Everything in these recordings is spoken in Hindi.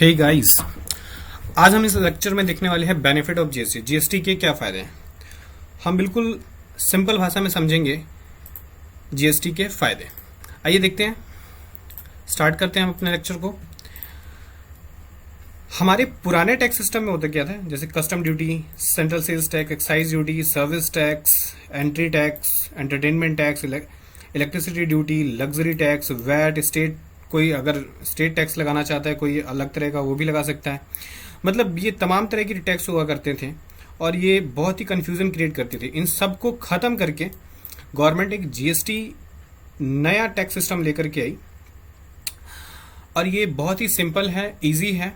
हे गाइस, आज हम इस लेक्चर में देखने वाले हैं बेनिफिट ऑफ जीएसटी। जीएसटी के क्या फायदे हैं। हम बिल्कुल सिंपल भाषा में समझेंगे जीएसटी के फायदे। आइए देखते हैं, स्टार्ट करते हैं हम अपने लेक्चर को। हमारे पुराने टैक्स सिस्टम में होता क्या था, जैसे custom duty, central sales tax, excise duty, service tax, entry tax, entertainment tax, electricity duty, luxury tax, VAT, state, कोई अगर स्टेट टैक्स लगाना चाहता है कोई अलग तरह का वो भी लगा सकता है। मतलब ये तमाम तरह की टैक्स हुआ करते थे और ये बहुत ही कंफ्यूजन क्रिएट करते थे। इन सब को खत्म करके गवर्नमेंट एक जीएसटी नया टैक्स सिस्टम लेकर के आई और ये बहुत ही सिंपल है, इजी है।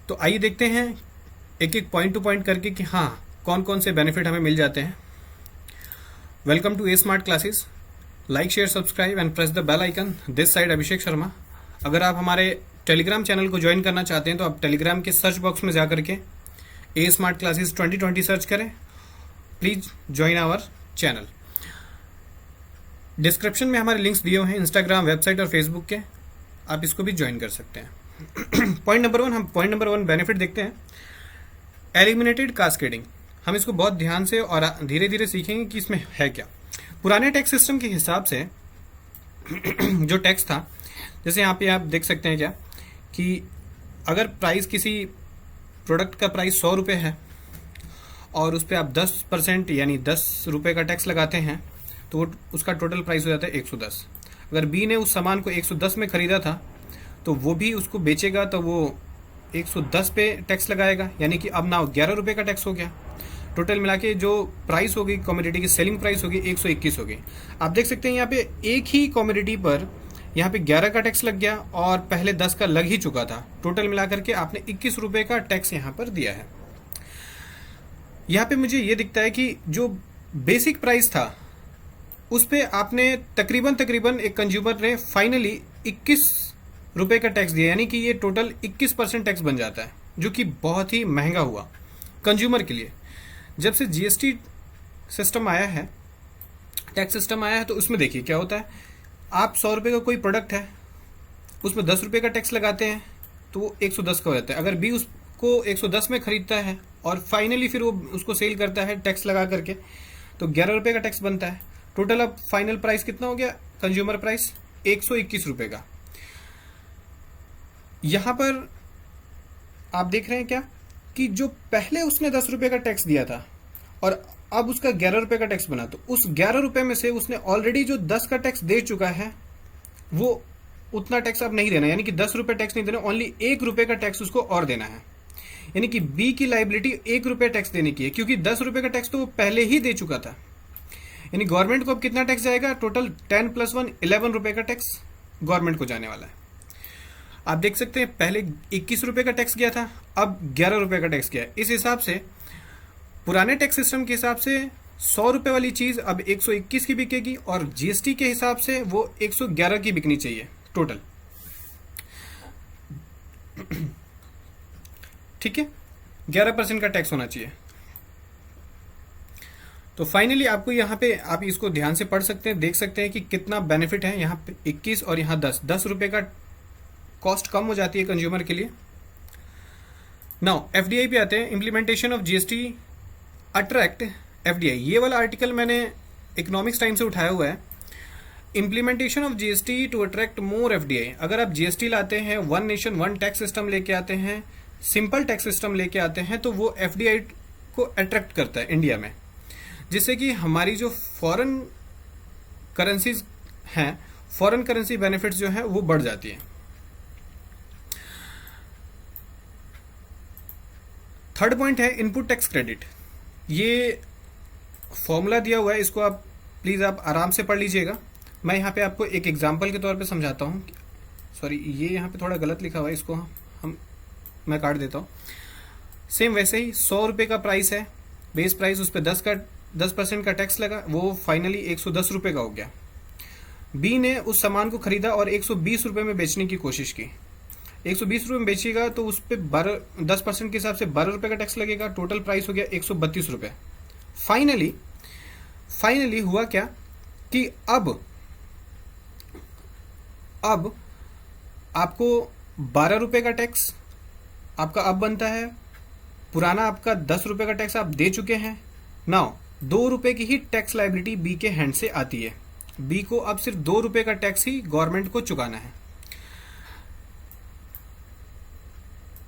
तो आइए देखते हैं एक एक पॉइंट टू पॉइंट करके कि हाँ कौन कौन से बेनिफिट हमें मिल जाते हैं। Welcome to a smart classes. Like, share, subscribe and press the bell icon. This side Abhishek Sharma. अगर आप हमारे टेलीग्राम चैनल को ज्वाइन करना चाहते हैं तो आप टेलीग्राम के सर्च बॉक्स में जाकर के ए स्मार्ट क्लासेस 2020 सर्च करें। Please join our channel. Description में हमारे लिंक्स दिए हुए हैं इंस्टाग्राम, वेबसाइट और फेसबुक के, आप इसको भी ज्वाइन कर सकते हैं। पॉइंट नंबर वन बेनिफिट देखते हैं। Eliminated cascading. हम इसको बहुत ध्यान से और धीरे धीरे सीखेंगे कि इसमें है क्या। पुराने टैक्स सिस्टम के हिसाब से जो टैक्स था, जैसे यहाँ पे आप देख सकते हैं क्या कि अगर प्राइस किसी प्रोडक्ट का प्राइस 100 रुपये है और उस पर आप 10% यानी 10 रुपये का टैक्स लगाते हैं तो वो उसका टोटल प्राइस हो जाता है 110। अगर बी ने उस सामान को 110 में खरीदा था तो वो भी उसको बेचेगा तो वो 110 पे टैक्स लगाएगा, यानी कि अब ना 11 रुपये का टैक्स हो गया। टोटल मिला के जो प्राइस होगी कमोडिटी की, सेलिंग प्राइस होगी 121 होगी। आप देख सकते हैं यहाँ पे एक ही कमोडिटी पर यहाँ पे 11 का टैक्स लग गया और पहले 10 का लग ही चुका था। टोटल मिलाकर के आपने 21 रुपए का टैक्स यहाँ पर दिया है। यहाँ पे मुझे ये दिखता है कि जो बेसिक प्राइस था उस पे आपने तकरीबन एक कंज्यूमर ने फाइनली 21 रुपए का टैक्स दिया, यानी कि ये टोटल 21% टैक्स बन जाता है, जो कि बहुत ही महंगा हुआ कंज्यूमर के लिए। जब से जीएसटी सिस्टम आया है, टैक्स सिस्टम आया है, तो उसमें देखिए क्या होता है। आप 100 रुपये का कोई प्रोडक्ट है, उसमें 10 रुपये का टैक्स लगाते हैं तो वो 110 का हो जाता है। अगर बी उसको 110 में खरीदता है और फाइनली फिर वो उसको सेल करता है टैक्स लगा करके तो 11 रुपये का टैक्स बनता है। टोटल अब फाइनल प्राइस कितना हो गया, कंज्यूमर प्राइस 121 रुपये का। यहां पर आप देख रहे हैं क्या कि जो पहले उसने 10 रुपये का टैक्स दिया था और अब उसका 11 रुपये का टैक्स बना, तो उस 11 रुपये में से उसने ऑलरेडी जो 10 का टैक्स दे चुका है वो उतना टैक्स अब नहीं देना, यानी कि 10 रुपये टैक्स नहीं देना, ओनली 1 रुपये का टैक्स उसको और देना है। यानी कि बी की लाइबिलिटी 1 रुपये टैक्स देने की है, क्योंकि 10 रुपये का टैक्स तो वो पहले ही दे चुका था। यानी गवर्नमेंट को अब कितना टैक्स जाएगा, टोटल 10 + 1 11 रुपये का टैक्स गवर्नमेंट को जाने वाला है। आप देख सकते हैं पहले 21 रुपये का टैक्स गया था, अब 11 रुपये का टैक्स गया। इस हिसाब से पुराने टैक्स सिस्टम के हिसाब से 100 रुपये वाली चीज अब 121 की बिकेगी और जीएसटी के हिसाब से वो 111 की बिकनी चाहिए टोटल। ठीक है, 11% का टैक्स होना चाहिए। तो फाइनली आपको यहाँ पे आप इसको ध्यान से पढ़ सकते हैं, देख सकते हैं कि कितना बेनिफिट है। यहाँ पे 21 और यहाँ 10 रुपये का कॉस्ट कम हो जाती है कंज्यूमर के लिए। नाउ एफडीआई पे आते हैं। Implementation of GST attract FDI, ये वाला आर्टिकल मैंने इकोनॉमिक्स टाइम से उठाया हुआ है। Implementation of GST to attract more FDI. अगर आप जीएसटी लाते हैं, one nation one tax system लेके आते हैं, सिंपल टैक्स सिस्टम लेके आते हैं, तो वो एफडीआई को अट्रैक्ट करता है इंडिया में, जिससे कि हमारी जो फॉरेन करेंसीज हैं, फॉरेन करेंसी बेनिफिट्स जो है वो बढ़ जाती है। थर्ड पॉइंट है इनपुट टैक्स क्रेडिट। ये फॉर्मूला दिया हुआ है, इसको आप प्लीज आप आराम से पढ़ लीजिएगा। मैं यहाँ पे आपको एक एग्जांपल के तौर पे समझाता हूँ। सॉरी, ये यहाँ पे थोड़ा गलत लिखा हुआ है, इसको मैं काट देता हूँ। सेम वैसे ही 100 रुपये का प्राइस है, बेस प्राइस, उस पर 10% का टैक्स लगा, वो फाइनली 110 रुपये का हो गया। बी ने उस सामान को खरीदा और 120 रुपये में बेचने की कोशिश की। 120 रुपये में बेचेगा तो उस पर 10% के हिसाब से 12 रुपये का टैक्स लगेगा। टोटल प्राइस हो गया 132 रुपये। फाइनली हुआ क्या कि अब आपको ₹12 का टैक्स आपका अब बनता है, पुराना आपका ₹10 का टैक्स आप दे चुके हैं। नाउ ₹2 की ही टैक्स लाइबिलिटी बी के हैंड से आती है। बी को अब सिर्फ ₹2 का टैक्स ही गवर्नमेंट को चुकाना है।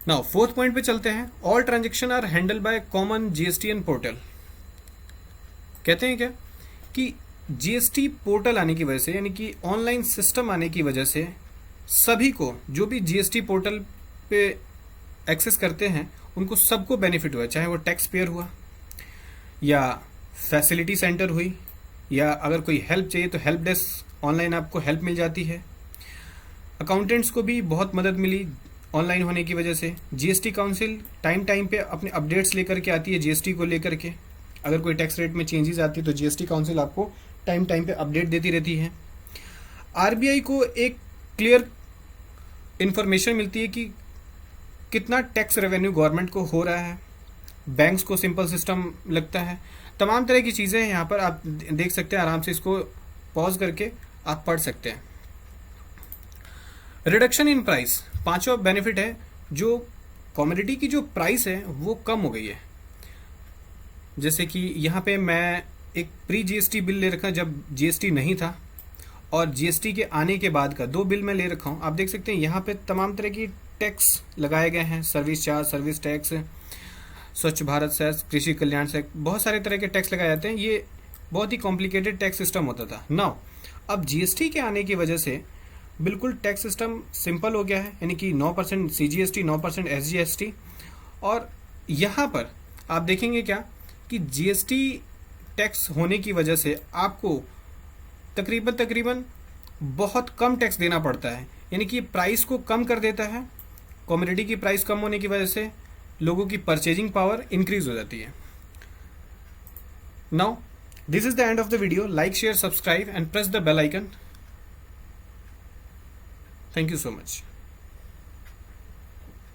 नाउ फोर्थ पॉइंट पे चलते हैं। All transaction are handle by common GSTN portal. कहते हैं क्या कि जीएसटी पोर्टल आने की वजह से, यानी कि ऑनलाइन सिस्टम आने की वजह से सभी को, जो भी जीएसटी पोर्टल पे एक्सेस करते हैं, उनको सबको बेनिफिट हुआ, चाहे वो टैक्स पेयर हुआ या फैसिलिटी सेंटर हुई, या अगर कोई हेल्प चाहिए तो हेल्प डेस्क ऑनलाइन आपको हेल्प मिल जाती है। अकाउंटेंट्स को भी बहुत मदद मिली ऑनलाइन होने की वजह से। जीएसटी काउंसिल टाइम पे अपने अपडेट्स लेकर के आती है जीएसटी को लेकर के। अगर कोई टैक्स रेट में चेंजेस आती है तो जीएसटी काउंसिल आपको टाइम पे अपडेट देती रहती है। आरबीआई को एक क्लियर इंफॉर्मेशन मिलती है कि कितना टैक्स रेवेन्यू गवर्नमेंट को हो रहा है। बैंक्स को सिंपल सिस्टम लगता है। तमाम तरह की चीज़ें हैं, यहाँ पर आप देख सकते हैं, आराम से इसको पॉज करके आप पढ़ सकते हैं। रिडक्शन इन प्राइस, पांचवा बेनिफिट है, जो कमोडिटी की जो प्राइस है वो कम हो गई है। जैसे कि यहाँ पे मैं एक प्री जीएसटी बिल ले रखा जब जीएसटी नहीं था, और जीएसटी के आने के बाद का 2 बिल मैं ले रखा हूँ। आप देख सकते हैं यहाँ पे तमाम तरह की टैक्स लगाए गए हैं। सर्विस चार्ज, सर्विस टैक्स, स्वच्छ भारत सेस, कृषि कल्याण से, बहुत सारे तरह के टैक्स लगाए जाते हैं। ये बहुत ही कॉम्प्लिकेटेड टैक्स सिस्टम होता था। नाउ अब जीएसटी के आने की वजह से बिल्कुल टैक्स सिस्टम सिंपल हो गया है, यानी कि 9% सीजीएसटी, 9% एसजीएसटी। और यहाँ पर आप देखेंगे क्या कि जीएसटी टैक्स होने की वजह से आपको तकरीबन बहुत कम टैक्स देना पड़ता है, यानी कि प्राइस को कम कर देता है। कमोडिटी की प्राइस कम होने की वजह से लोगों की परचेजिंग पावर इंक्रीज हो जाती है। Now this is the end of the video. Like, share, subscribe and press the bell icon. Thank you so much.